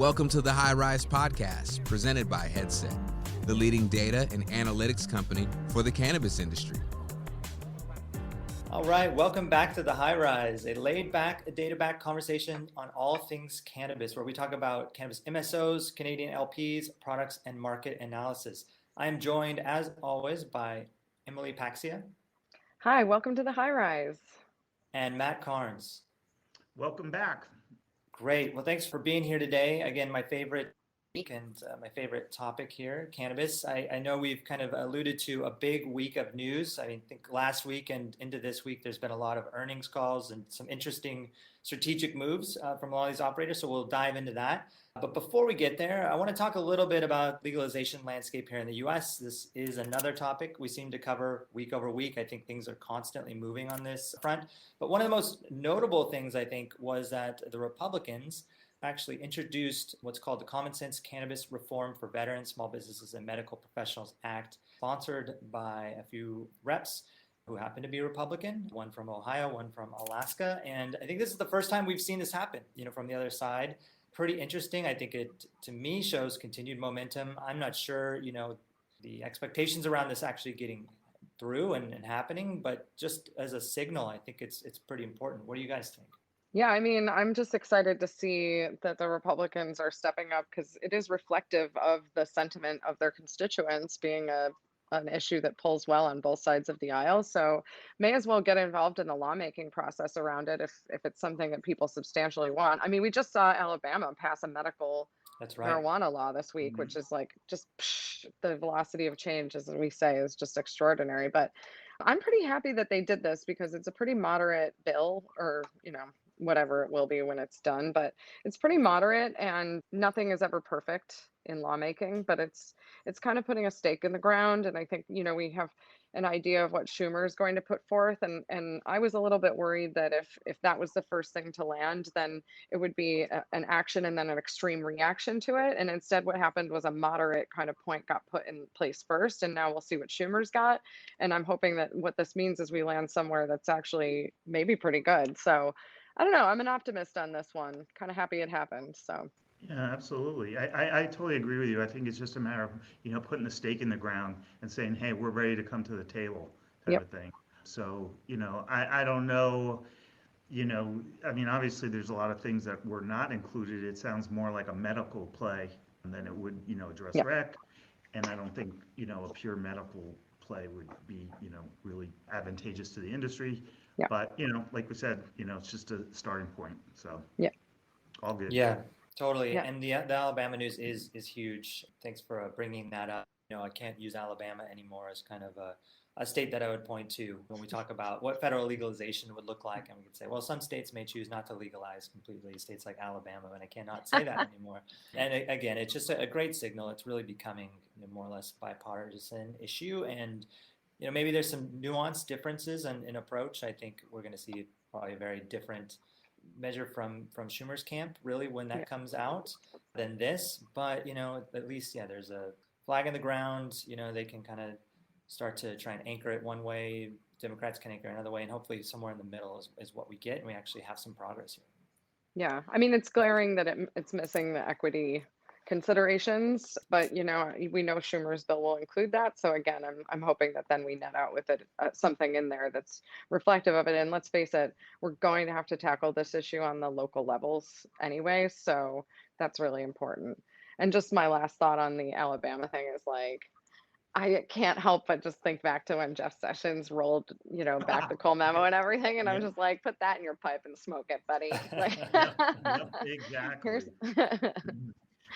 Welcome to the High Rise Podcast, presented by Headset, the leading data and analytics company for the cannabis industry. All right, welcome back to the High Rise, a laid-back, data-backed conversation on all things cannabis, where we talk about cannabis MSOs, Canadian LPs, products, and market analysis. I am joined, as always, by Emily Paxia. Hi, welcome to the High Rise. And Matt Carnes. Welcome back. Great. Well, thanks for being here today. Again, my favorite week and my favorite topic here, cannabis. I know we've kind of alluded to a big week of news. I think last week and into this week, there's been a lot of earnings calls and some interesting strategic moves from a lot of these operators. So we'll dive into that. But before we get there, I want to talk a little bit about legalization landscape here in the US. This is another topic we seem to cover week over week. I think things are constantly moving on this front. But one of the most notable things, I think, was that the Republicans actually introduced what's called the Common Sense Cannabis Reform for Veterans, Small Businesses, and Medical Professionals Act, sponsored by a few reps who happen to be Republican, one from Ohio, one from Alaska. And I think this is the first time we've seen this happen, from the other side. Pretty interesting. I think it, to me, shows continued momentum. I'm not sure, the expectations around this actually getting through and happening, but just as a signal, I think it's pretty important. What do you guys think? Yeah, I'm just excited to see that the Republicans are stepping up because it is reflective of the sentiment of their constituents being an issue that pulls well on both sides of the aisle. So may as well get involved in the lawmaking process around it if it's something that people substantially want. We just saw Alabama pass a medical marijuana law this week, which is like just the velocity of change, as we say, is just extraordinary. But I'm pretty happy that they did this because it's a pretty moderate bill, or, whatever it will be when it's done, but it's pretty moderate, and nothing is ever perfect in lawmaking, but it's kind of putting a stake in the ground. And I think, we have an idea of what Schumer is going to put forth. And I was a little bit worried that if that was the first thing to land, then it would be an action and then an extreme reaction to it. And instead what happened was a moderate kind of point got put in place first. And now we'll see what Schumer's got. And I'm hoping that what this means is we land somewhere that's actually maybe pretty good. So I don't know. I'm an optimist on this one. Kind of happy it happened. So. Yeah, absolutely. I totally agree with you. I think it's just a matter of, putting the stake in the ground and saying, hey, we're ready to come to the table type of thing. So, I don't know, obviously there's a lot of things that were not included. It sounds more like a medical play than it would, address rec. And I don't think, a pure medical play would be, really advantageous to the industry. Yeah. But, like we said, it's just a starting point. So all good. Yeah. Totally. Yeah. And the Alabama news is huge. Thanks for bringing that up. I can't use Alabama anymore as kind of a state that I would point to when we talk about what federal legalization would look like. And we could say, well, some states may choose not to legalize completely, states like Alabama, and I cannot say that anymore. And again, it's just a great signal. It's really becoming more or less bipartisan issue. And, maybe there's some nuanced differences in approach. I think we're going to see probably a very different measure from Schumer's camp, really, when that comes out than this. But, at least, there's a flag in the ground. They can kind of start to try and anchor it one way. Democrats can anchor another way. And hopefully somewhere in the middle is what we get. And we actually have some progress here. Yeah. It's glaring that it's missing the equity considerations, but we know Schumer's bill will include that. So again, I'm hoping that then we net out with it something in there that's reflective of it. And let's face it, we're going to have to tackle this issue on the local levels anyway. So that's really important. And just my last thought on the Alabama thing is I can't help but just think back to when Jeff Sessions rolled, back the Cole memo and everything. And I'm just like, put that in your pipe and smoke it, buddy. Exactly.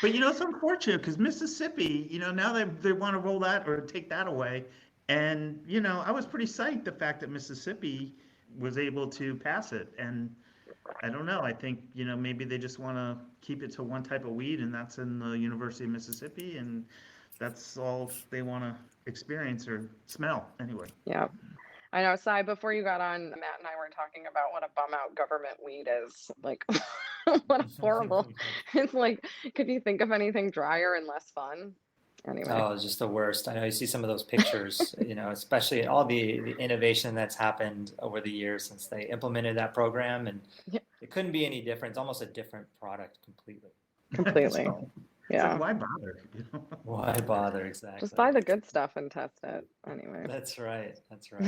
But it's unfortunate because Mississippi, now they want to roll that or take that away. And, I was pretty psyched the fact that Mississippi was able to pass it. And I don't know. I think, maybe they just want to keep it to one type of weed, and that's in the University of Mississippi. And that's all they want to experience or smell anyway. Yeah. I know, Sai, before you got on, Matt and I were talking about what a bum out government weed is. What a horrible. It's could you think of anything drier and less fun? Anyway. Oh, it's just the worst. I know you see some of those pictures, especially all the innovation that's happened over the years since they implemented that program. And it couldn't be any different. It's almost a different product completely. Completely. So it's like, Yeah. why bother? Why bother Just exactly? buy the good stuff and test it anyway. That's right. That's right.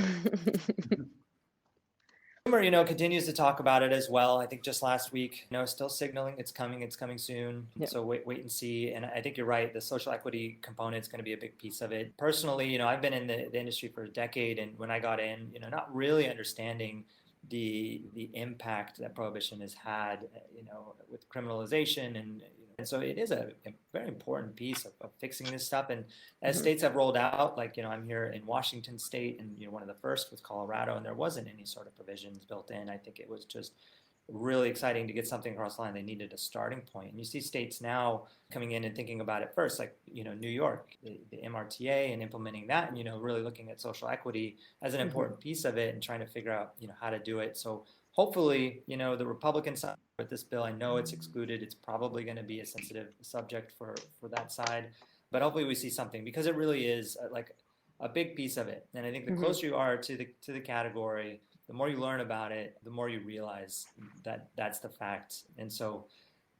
Schumer, continues to talk about it as well. I think just last week, still signaling it's coming soon. Yep. So wait and see. And I think you're right. The social equity component is going to be a big piece of it. Personally, I've been in the industry for a decade, and when I got in, not really understanding the impact that prohibition has had, with criminalization and so it is a very important piece of fixing this stuff. And as states have rolled out, like, I'm here in Washington State, and, one of the first with Colorado, and there wasn't any sort of provisions built in. I think it was just really exciting to get something across the line. They needed a starting point. And you see states now coming in and thinking about it first, like, New York, the MRTA, and implementing that, and, really looking at social equity as an important piece of it and trying to figure out, how to do it. So hopefully, the Republican side with this bill, I know it's excluded. It's probably going to be a sensitive subject for that side, but hopefully we see something, because it really is like a big piece of it. And I think the closer you are to the category, the more you learn about it, the more you realize that that's the fact. And so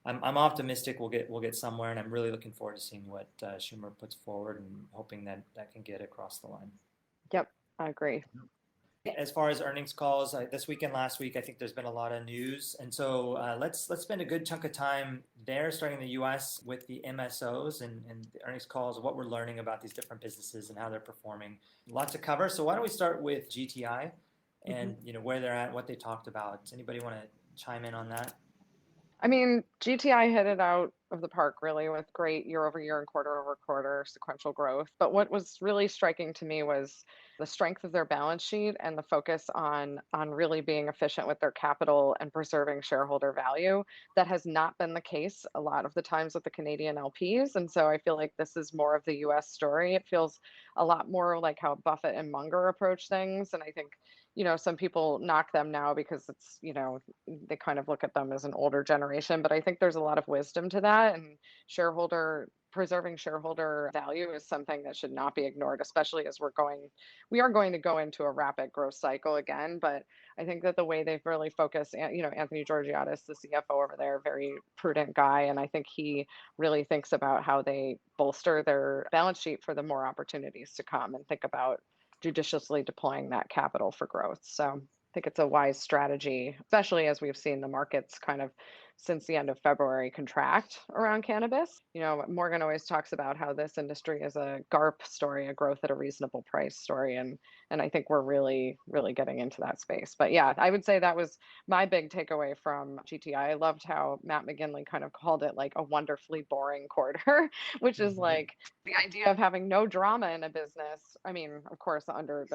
I'm optimistic we'll get somewhere, and I'm really looking forward to seeing what Schumer puts forward, and hoping that can get across the line. Yep, I agree. As far as earnings calls, this week and last week, I think there's been a lot of news, and so let's spend a good chunk of time there, starting in the U.S. with the MSOs and the earnings calls, what we're learning about these different businesses and how they're performing. Lots to cover. So why don't we start with GTI and where they're at, what they talked about. Does anybody want to chime in on that? I mean, GTI hit it out of the park really with great year-over-year and quarter-over-quarter sequential growth. But what was really striking to me was the strength of their balance sheet and the focus on really being efficient with their capital and preserving shareholder value. That has not been the case a lot of the times with the Canadian LPs. And so I feel like this is more of the US story. It feels a lot more like how Buffett and Munger approach things. And I think, some people knock them now because it's, they kind of look at them as an older generation, but I think there's a lot of wisdom to that, and preserving shareholder value is something that should not be ignored, especially as we are going to go into a rapid growth cycle again. But I think that the way they've really focused, Anthony Georgiadis, the CFO over there, very prudent guy, and I think he really thinks about how they bolster their balance sheet for the more opportunities to come, and think about judiciously deploying that capital for growth. So I think it's a wise strategy, especially as we've seen the markets kind of since the end of February contract around cannabis. Morgan always talks about how this industry is a G.A.R.P story, a growth at a reasonable price story. And I think we're really, really getting into that space. But yeah, I would say that was my big takeaway from GTI. I loved how Matt McGinley kind of called it like a wonderfully boring quarter, which is like the idea of having no drama in a business. I mean, of course, under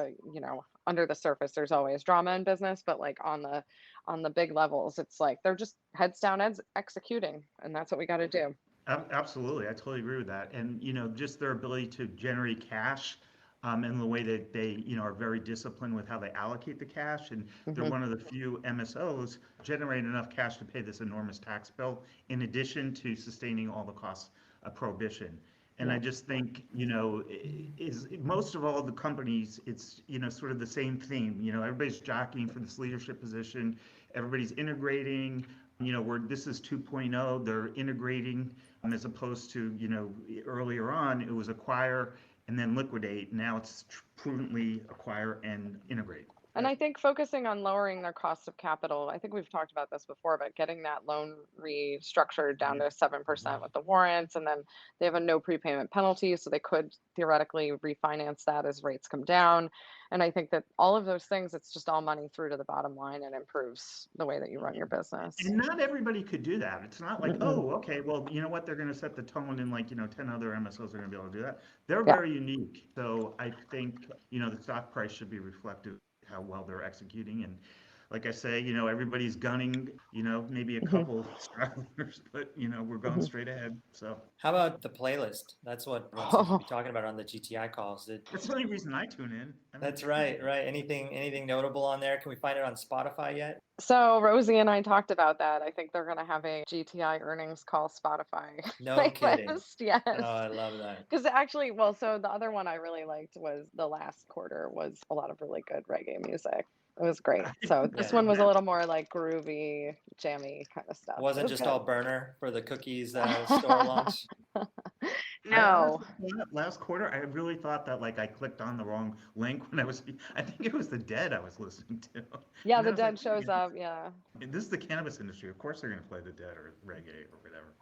the surface, there's always drama in business, but like on the big levels, it's like they're just heads down executing, and that's what we got to do. Absolutely, I totally agree with that. And just their ability to generate cash, and the way that they are very disciplined with how they allocate the cash. And they're one of the few MSOs generating enough cash to pay this enormous tax bill, in addition to sustaining all the costs of prohibition. And I just think, is most of all the companies, it's, sort of the same theme. Everybody's jockeying for this leadership position. Everybody's integrating, where this is 2.0, they're integrating, as opposed to, earlier on, it was acquire and then liquidate. Now it's prudently acquire and integrate. And I think focusing on lowering their cost of capital, I think we've talked about this before, but getting that loan restructured down to 7% with the warrants, and then they have a no prepayment penalty, so they could theoretically refinance that as rates come down. And I think that all of those things, it's just all money through to the bottom line, and improves the way that you run your business. And not everybody could do that. It's not like, oh, okay, well, you know what, they're going to set the tone, and 10 other MSOs are going to be able to do that. They're very unique. So I think, the stock price should be reflective how well they're executing. And like I say, everybody's gunning, maybe a couple stragglers, but we're going straight ahead. So how about the playlist? That's what everyone seems to be talking about on the GTI calls. That's the only reason I tune in. That's right. Anything notable on there? Can we find it on Spotify yet? So Rosie and I talked about that. I think they're going to have a GTI earnings call Spotify. No kidding. Yes. Oh, I love that. Because actually, so the other one I really liked was the last quarter was a lot of really good reggae music. It was great. So this Yeah. one was a little more like groovy, jammy kind of stuff. It Wasn't was just good. all burner for the cookies store launch. I No. honestly thought last quarter, I really thought that like I clicked on the wrong link when I think it was the Dead I was listening to. Yeah, And the then I was like, Dead shows up. Yeah. this is the cannabis industry. Of course they're going to play the Dead or Reggae or whatever.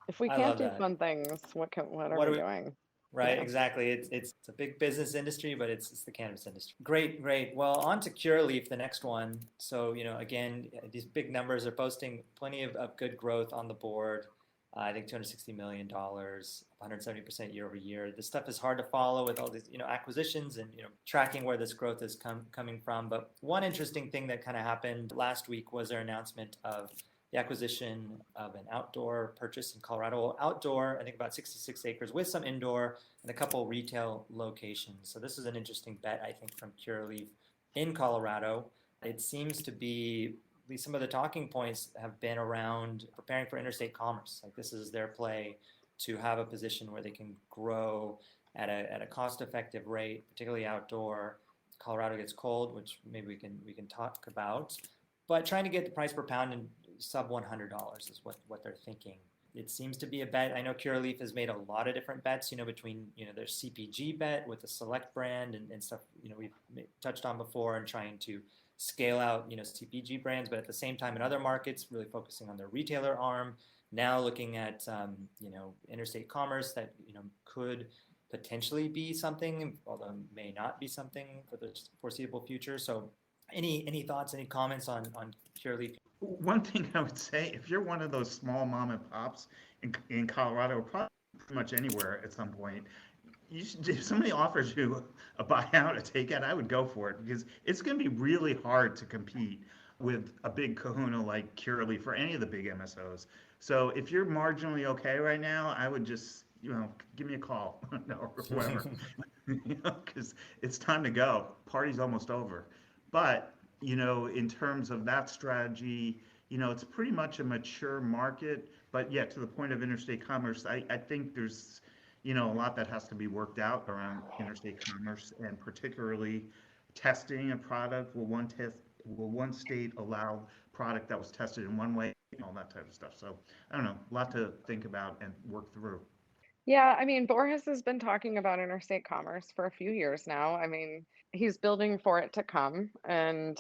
If we I can't love do that. fun things, what are What we do we doing? Right, Yeah. exactly. It's a big business industry, but it's the cannabis industry. Great, great. Well, on to Curaleaf, the next one. So, again, these big numbers are posting plenty of good growth on the board. I think $260 million, 170% year over year. This stuff is hard to follow with all these, acquisitions and, tracking where this growth is coming from. But one interesting thing that kind of happened last week was their announcement of the acquisition of an outdoor purchase in Colorado. Outdoor, I think about 66 acres with some indoor and a couple retail locations. So this is an interesting bet, I think, from Curaleaf in Colorado. It seems to be, at least some of the talking points have been around preparing for interstate commerce. Like this is their play to have a position where they can grow at a cost-effective rate, particularly outdoor. Colorado gets cold, which maybe we can talk about, but trying to get the price per pound in sub $100 is what they're thinking. It seems to be a bet. I know Curaleaf has made a lot of different bets, between, their CPG bet with the Select brand and stuff, we've touched on before, and trying to scale out, CPG brands, but at the same time in other markets, really focusing on their retailer arm. Now looking at, interstate commerce that, could potentially be something, although may not be something for the foreseeable future. So any thoughts, any comments on Curaleaf? One thing I would say, if you're one of those small mom and pops in Colorado, or probably pretty much anywhere at some point, if somebody offers you a buyout, a takeout, I would go for it because it's going to be really hard to compete with a big kahuna like Curaleaf for any of the big MSOs. So if you're marginally okay right now, I would just, give me a call or whatever, because it's time to go. Party's almost over. But in terms of that strategy, it's pretty much a mature market. But yeah, to the point of interstate commerce, I think there's, a lot that has to be worked out around interstate commerce, and particularly testing a product. Will one state allow product that was tested in one way, all that type of stuff. So I don't know, a lot to think about and work through. Yeah, I mean, Boris has been talking about interstate commerce for a few years now. I mean, he's building for it to come. And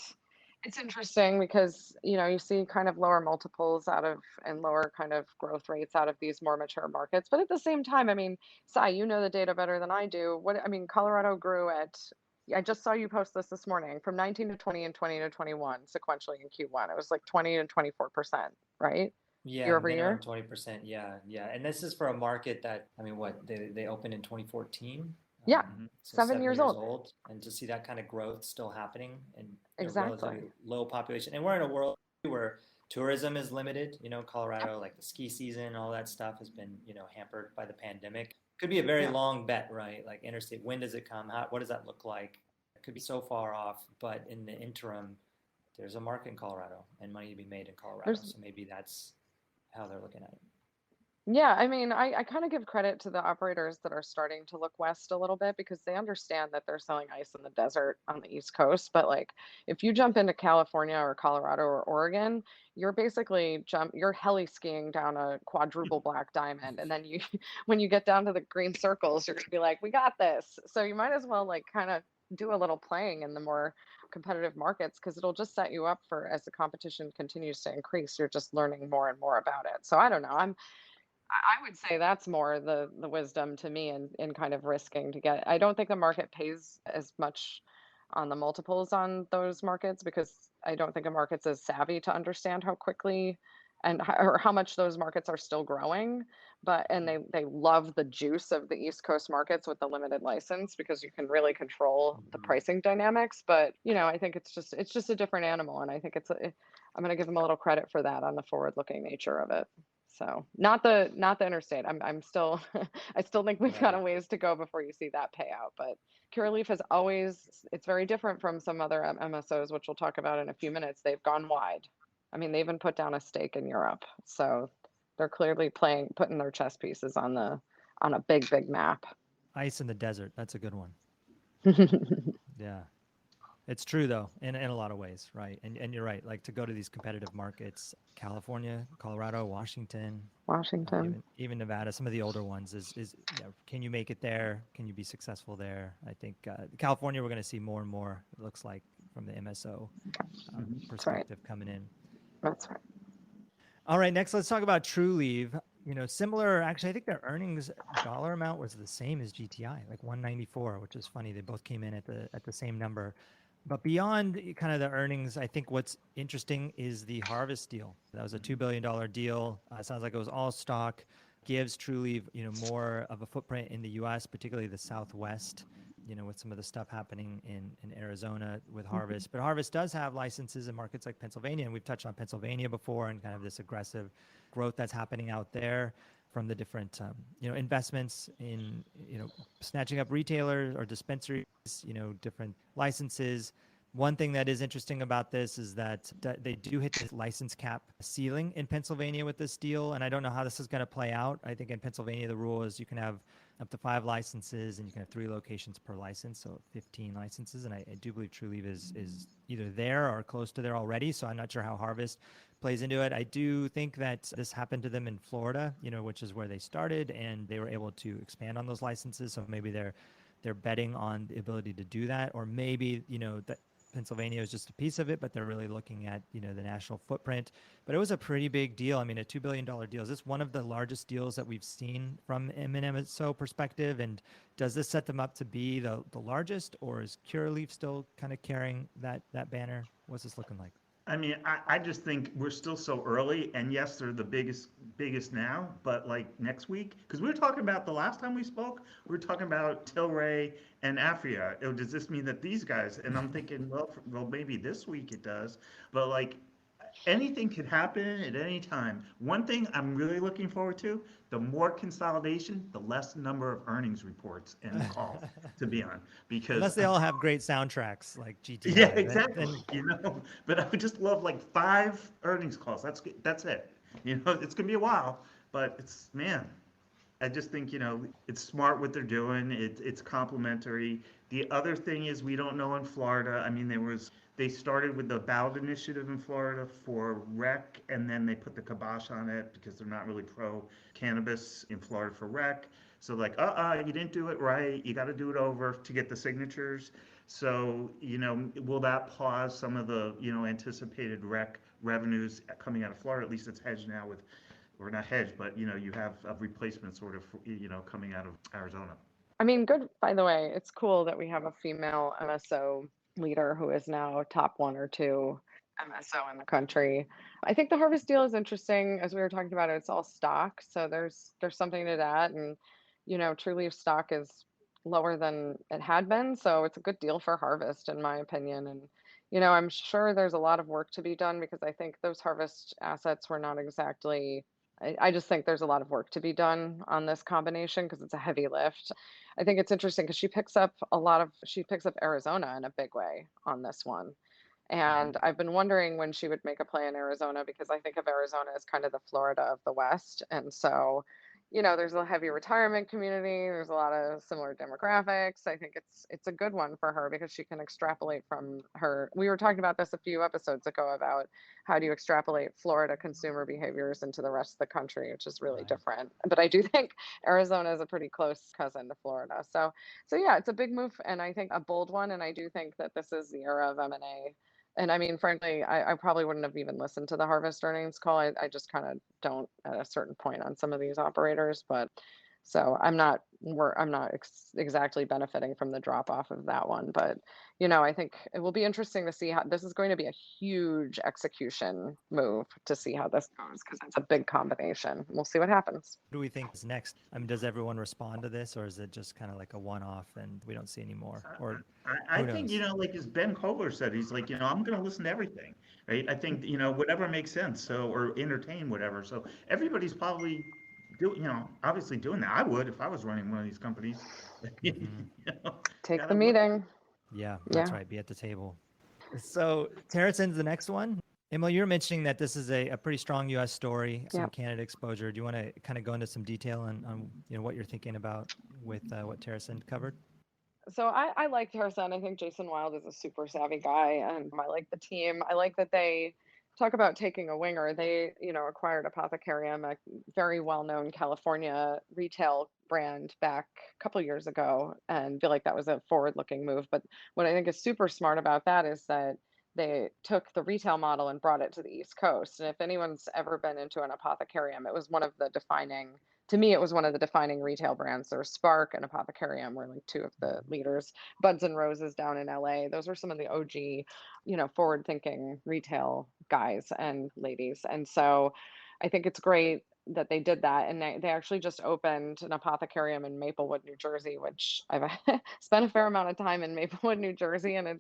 it's interesting because, you see kind of lower multiples out of and lower kind of growth rates out of these more mature markets. But at the same time, I mean, Sai, you know the data better than I do. Colorado grew at, I just saw you post this morning, from 19 to 20 and 20 to 21 sequentially in Q1. It was like 20 and 24%, right? Yeah, Year over minimum year. 20%. Yeah, yeah. And this is for a market that, what, they opened in 2014. Yeah, So 7 years years old. old, and to see that kind of growth still happening in a Exactly. relatively low population. And we're in a world where tourism is limited. Colorado, like the ski season, all that stuff has been, hampered by the pandemic. Could be a very Yeah. long bet, right? Like interstate, when does it come? What does that look like? It could be so far off, but in the interim, there's a market in Colorado and money to be made in Colorado. So maybe that's how they're looking at it. Yeah, I mean, I kind of give credit to the operators that are starting to look west a little bit because they understand that they're selling ice in the desert on the East Coast. But like, if you jump into California or Colorado or Oregon, you're basically you're heli skiing down a quadruple black diamond, and then when you get down to the green circles, you're gonna be like, we got this. So you might as well like kind of do a little playing in the more competitive markets because it'll just set you up for as the competition continues to increase. You're just learning more and more about it. So I don't know. I would say that's more the wisdom to me in kind of risking to get. I don't think the market pays as much on the multiples on those markets because I don't think a market's as savvy to understand how quickly or how much those markets are still growing. And they love the juice of the East Coast markets with the limited license because you can really control the pricing dynamics. But I think it's just a different animal, and I think I'm going to give them a little credit for that on the forward-looking nature of it. So not the interstate. I'm still I still think we've got a ways to go before you see that payout. But Curaleaf it's very different from some other MSOs, which we'll talk about in a few minutes. They've gone wide. I mean, they even put down a stake in Europe. So they're clearly putting their chess pieces on a big map. Ice in the desert. That's a good one. Yeah. It's true though, in a lot of ways, right? And you're right. Like to go to these competitive markets, California, Colorado, Washington, Washington. even Nevada, some of the older ones is can you make it there? Can you be successful there? I think California, we're going to see more and more. It looks like from the MSO That's right. perspective coming in. That's right. All right, next let's talk about Trulieve. Similar. Actually, I think their earnings dollar amount was the same as GTI, like 194, which is funny. They both came in at the same number. But beyond kind of the earnings, I think what's interesting is the Harvest deal. That was a $2 billion deal. Sounds like it was all stock. Gives Trulieve, more of a footprint in the U.S., particularly the Southwest, with some of the stuff happening in Arizona with Harvest. But Harvest does have licenses in markets like Pennsylvania, and we've touched on Pennsylvania before and kind of this aggressive growth that's happening out there from the different, investments in, snatching up retailers or dispensaries, different licenses. One thing that is interesting about this is that they do hit the license cap ceiling in Pennsylvania with this deal, and I don't know how this is going to play out. I think in Pennsylvania, the rule is you can have up to 5 licenses and you can have 3 locations per license, so 15 licenses. And I do believe Trulieve is either there or close to there already, so I'm not sure how Harvest plays into it. I do think that this happened to them in Florida, which is where they started, and they were able to expand on those licenses. So maybe they're betting on the ability to do that, or maybe that Pennsylvania is just a piece of it, but they're really looking at the national footprint. But it was a pretty big deal. I mean, a $2 billion deal. Is this one of the largest deals that we've seen from an MSO perspective? And does this set them up to be the largest, or is Curaleaf still kind of carrying that banner? What's this looking like? I mean, I just think we're still so early, and yes, they're the biggest now, but like next week, because we were talking about the last time we spoke, we were talking about Tilray and Afria. Does this mean that these guys? And I'm thinking, well, maybe this week it does, but like anything could happen at any time. One thing I'm really looking forward to: the more consolidation, the less number of earnings reports and calls to be on. Because unless they all have great soundtracks like GTI. yeah, exactly. But I would just love like 5 earnings calls. That's it. It's gonna be a while, but I just think it's smart what they're doing. It's complementary. The other thing is we don't know in Florida. I mean, they started with the ballot initiative in Florida for rec, and then they put the kibosh on it because they're not really pro cannabis in Florida for rec. So like, you didn't do it right. You got to do it over to get the signatures. So, will that pause some of the, anticipated rec revenues coming out of Florida? At least it's hedged now or not hedged, but, you have a replacement sort of, coming out of Arizona. I mean, good, by the way, it's cool that we have a female MSO leader who is now top 1 or 2 MSO in the country. I think the Harvest deal is interesting. As we were talking about, it's all stock, so there's something to that. And Trulieve stock is lower than it had been, so it's a good deal for Harvest, in my opinion. And I'm sure there's a lot of work to be done because I think those Harvest assets were not exactly. I just think there's a lot of work to be done on this combination because it's a heavy lift. I think it's interesting because she picks up Arizona in a big way on this one. And I've been wondering when she would make a play in Arizona because I think of Arizona as kind of the Florida of the West. And so, there's a heavy retirement community. There's a lot of similar demographics. I think it's a good one for her because she can extrapolate from her. We were talking about this a few episodes ago about how do you extrapolate Florida consumer behaviors into the rest of the country, which is really different. But I do think Arizona is a pretty close cousin to Florida. So yeah, it's a big move and I think a bold one. And I do think that this is the era of M&A. And I mean, frankly, I probably wouldn't have even listened to the Harvest earnings call. I just kind of don't at a certain point on some of these operators, but so I'm not exactly benefiting from the drop off of that one. But, I think it will be interesting to see how this is going to be a huge execution move to see how this goes because it's a big combination. We'll see what happens. What do we think is next? I mean, does everyone respond to this, or is it just kind of like a one-off and we don't see any more? Or I think, like as Ben Kovler said, he's like, I'm going to listen to everything, right? I think, whatever makes sense, so or entertain whatever. So everybody's probably obviously doing that. I would if I was running one of these companies. Take the meeting. Yeah, that's right. Be at the table. So TerrAscend's the next one. Emily, you're mentioning that this is a pretty strong U.S. story, some Canada exposure. Do you want to kind of go into some detail on what you're thinking about with what TerrAscend covered? So I like TerraSend. I think Jason Wild is a super savvy guy, and I like the team. I like that they talk about taking a winger. They, acquired Apothecarium, a very well-known California retail brand back a couple years ago, and feel like that was a forward-looking move. But what I think is super smart about that is that they took the retail model and brought it to the East Coast. And if anyone's ever been into an Apothecarium, it was one of the defining to me, it was one of the defining retail brands. There was Spark and Apothecarium were like two of the leaders. Buds and Roses down in LA. Those were some of the OG, forward thinking retail guys and ladies. And so I think it's great that they did that. And they actually just opened an Apothecarium in Maplewood, New Jersey, which I've spent a fair amount of time in Maplewood, New Jersey. And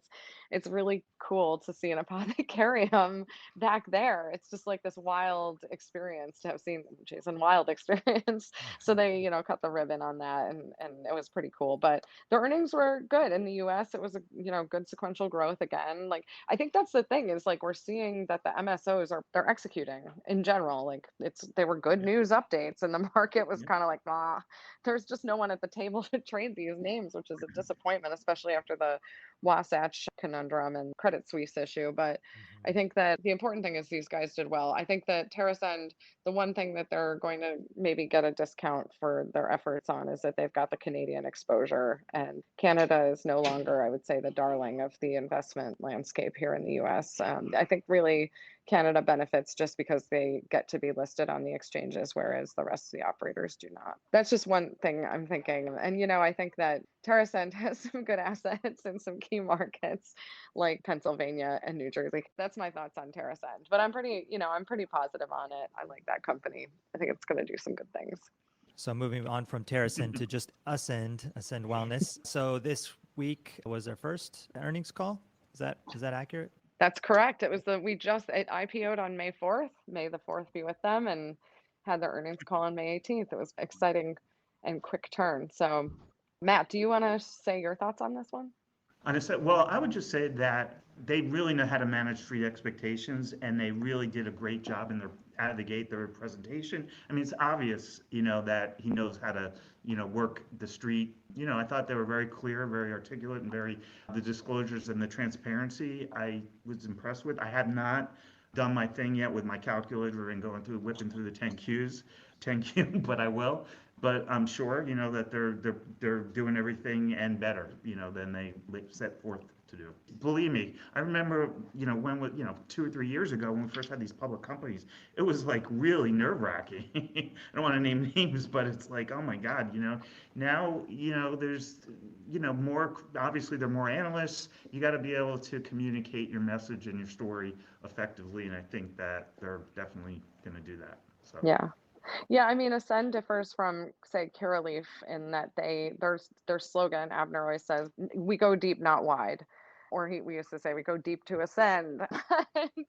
it's really cool to see an Apothecarium back there. It's just like this wild experience to have seen Jason Wild experience. So they, cut the ribbon on that, and it was pretty cool. But the earnings were good in the US. It was a, good sequential growth again. Like I think that's the thing is like we're seeing that the MSOs they're executing in general. Like they were good Yeah. news updates and the market was Yeah. kind of like, there's just no one at the table to trade these names, which is a disappointment, especially after the Wasatch conundrum and Credit Suisse issue. But I think that the important thing is these guys did well. I think that TerraSend, the one thing that they're going to maybe get a discount for their efforts on is that they've got the Canadian exposure. And Canada is no longer, I would say, the darling of the investment landscape here in the US. I think really Canada benefits just because they get to be listed on the exchanges, whereas the rest of the operators do not. That's just one thing I'm thinking. And, I think that TerraSend has some good assets in some key markets like Pennsylvania and New Jersey. That's my thoughts on TerraSend. But I'm pretty positive on it. I like that company. I think it's going to do some good things. So moving on from TerraSend to just Ascend Wellness. So this week was their first earnings call. Is that accurate? That's correct. It IPO'd on May 4th. May the 4th be with them, and had their earnings call on May 18th. It was exciting and quick turn. So, Matt, do you want to say your thoughts on this one? Well, I would just say that they really know how to manage street expectations, and they really did a great job in out of the gate, their presentation. I mean, it's obvious, that he knows how to, work the street. I thought they were very clear, very articulate, and the disclosures and the transparency I was impressed with. I have not done my thing yet with my calculator and whipping through the 10Q, but I will. But I'm sure, that they're doing everything and better, than they set forth to do. Believe me, I remember, when 2 or 3 years ago when we first had these public companies, it was like really nerve-wracking. I don't want to name names, but it's like, oh my God, now, there's, more, obviously there are more analysts. You got to be able to communicate your message and your story effectively, and I think that they're definitely going to do that. So. Yeah. Yeah, I mean, Ascend differs from, say, Curaleaf in that their slogan, Abner always says, "We go deep, not wide," or we used to say, "We go deep to ascend." And,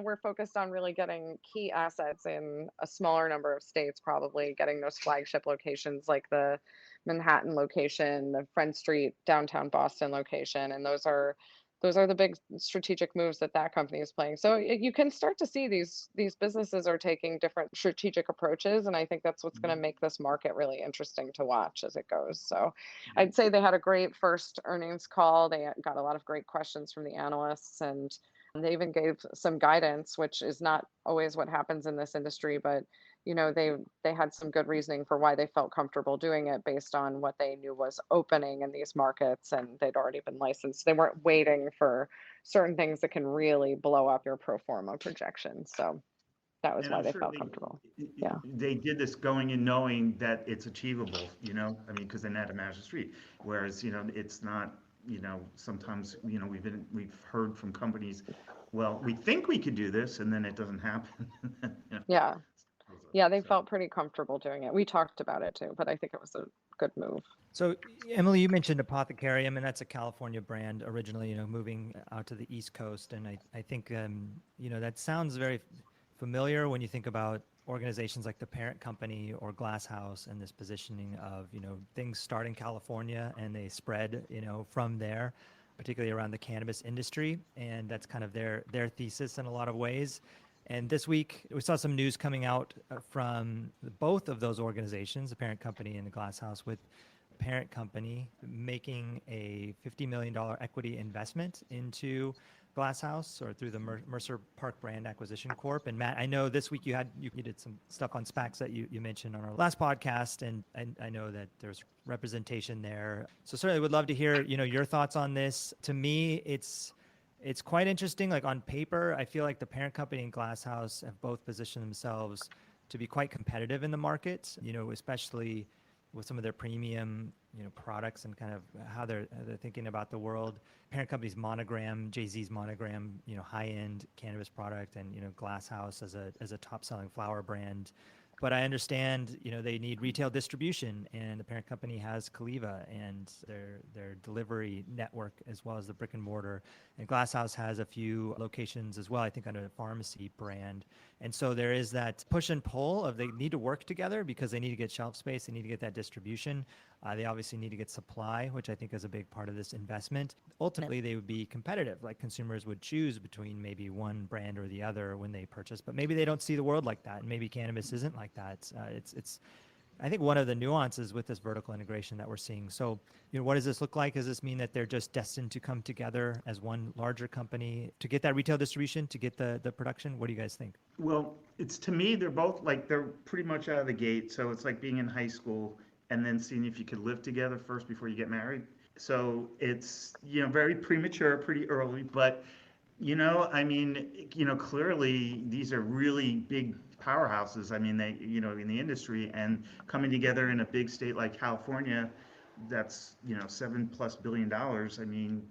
we're focused on really getting key assets in a smaller number of states, probably getting those flagship locations like the Manhattan location, the Friend Street downtown Boston location, and those are the big strategic moves that company is playing. So you can start to see these businesses are taking different strategic approaches, and I think that's what's going to make this market really interesting to watch as it goes. So I'd say they had a great first earnings call. They got a lot of great questions from the analysts, and they even gave some guidance, which is not always what happens in this industry, but they had some good reasoning for why they felt comfortable doing it based on what they knew was opening in these markets, and they'd already been licensed. They weren't waiting for certain things that can really blow up your pro forma projections. So that was And why I'm they sure felt comfortable. Yeah. they did this going in knowing that it's achievable, I mean, because they know how to manage the street. Whereas, it's not, sometimes, we've heard from companies, well, we think we could do this, and then it doesn't happen. Yeah. Yeah, they So. felt pretty comfortable doing it. We talked about it too, but I think it was a good move. So, Emily, you mentioned Apothecarium, and that's a California brand originally, moving out to the East Coast. And I think, that sounds very familiar when you think about organizations like the parent company or Glass House and this positioning of, things start in California and they spread, from there, particularly around the cannabis industry. And that's kind of their thesis in a lot of ways. And this week, we saw some news coming out from both of those organizations, the parent company and the Glass House, with parent company making a $50 million equity investment into Glass House or through the Mercer Park Brand Acquisition Corp. And Matt, I know this week you did some stuff on SPACs that you mentioned on our last podcast, and I know that there's representation there. So certainly would love to hear, your thoughts on this. To me, it's quite interesting. Like on paper, I feel like the parent company and Glass House have both positioned themselves to be quite competitive in the market, especially with some of their premium, products and kind of how they're thinking about the world. Parent company's Monogram, Jay-Z's Monogram, high-end cannabis product, and Glass House as a top-selling flower brand. But I understand, they need retail distribution, and the parent company has Caliva and their delivery network as well as the brick and mortar. And Glass House has a few locations as well, I think under the pharmacy brand. And so there is that push and pull of they need to work together because they need to get shelf space, they need to get that distribution. They obviously need to get supply, which I think is a big part of this investment. Ultimately, they would be competitive, like consumers would choose between maybe one brand or the other when they purchase, but maybe they don't see the world like that, and maybe cannabis isn't like that. It's I think one of the nuances with this vertical integration that we're seeing. So, what does this look like? Does this mean that they're just destined to come together as one larger company to get that retail distribution, to get the production? What do you guys think? Well, to me, they're both they're pretty much out of the gate. So it's like being in high school and then seeing if you could live together first before you get married. So it's, very premature, pretty early, but, clearly these are really big powerhouses. I mean, they, in the industry, and coming together in a big state like California, that's, $7+ billion. I mean,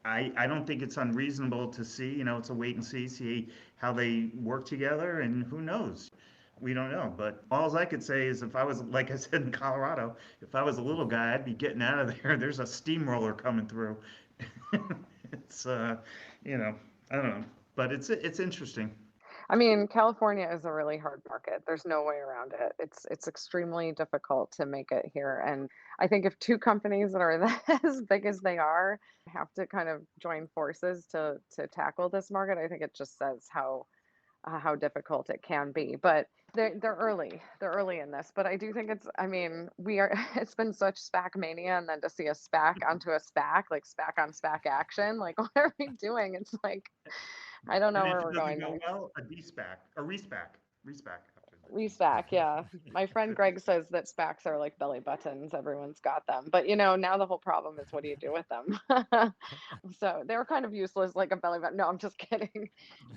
I don't think it's unreasonable to see, it's a wait and see how they work together, and who knows? We don't know, but all I could say is if I was, like I said, in Colorado, if I was a little guy, I'd be getting out of there. There's a steamroller coming through. It's, I don't know, but it's interesting. I mean, California is a really hard market. There's no way around it. It's extremely difficult to make it here. And I think if two companies that are as big as they are have to kind of join forces to tackle this market, I think it just says how difficult it can be. But they're early. They're early in this. But I do think it's been such SPAC mania, and then to see a SPAC onto a SPAC, like SPAC-on-SPAC action, like what are we doing? It's like, I don't know And where if we're it doesn't going go next. well, a de-SPAC, a re-SPAC. SPAC, yeah. My friend Greg says that SPACs are like belly buttons. Everyone's got them. But now the whole problem is what do you do with them? So they're kind of useless like a belly button. No, I'm just kidding.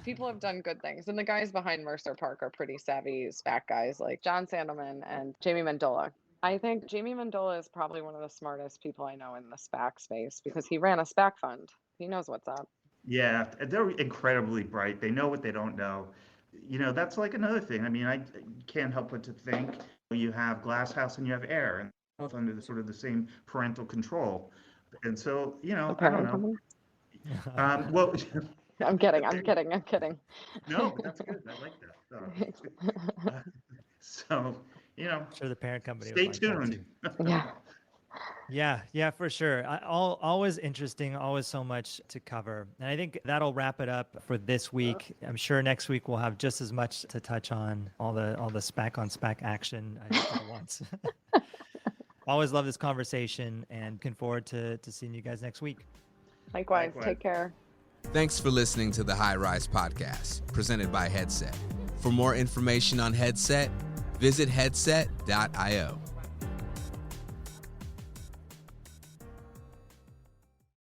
People have done good things. And the guys behind Mercer Park are pretty savvy SPAC guys like John Sandelman and Jamie Mendola. I think Jamie Mendola is probably one of the smartest people I know in the SPAC space because he ran a SPAC fund. He knows what's up. Yeah, they're incredibly bright. They know what they don't know. That's like another thing. I mean, I can't help but to think you have Glass House and you have Air, and both under the same parental control. And so, I don't know. Well, I'm kidding. no, that's good. I like that. So, I'm sure the parent company stay would like that tuned. too. Yeah, for sure. Always interesting, always so much to cover. And I think that'll wrap it up for this week. I'm sure next week we'll have just as much to touch on, all the SPAC-on-SPAC action at once. Always love this conversation, and looking forward to seeing you guys next week. Likewise. Take care. Thanks for listening to the High Rise podcast, presented by Headset. For more information on Headset, visit headset.io.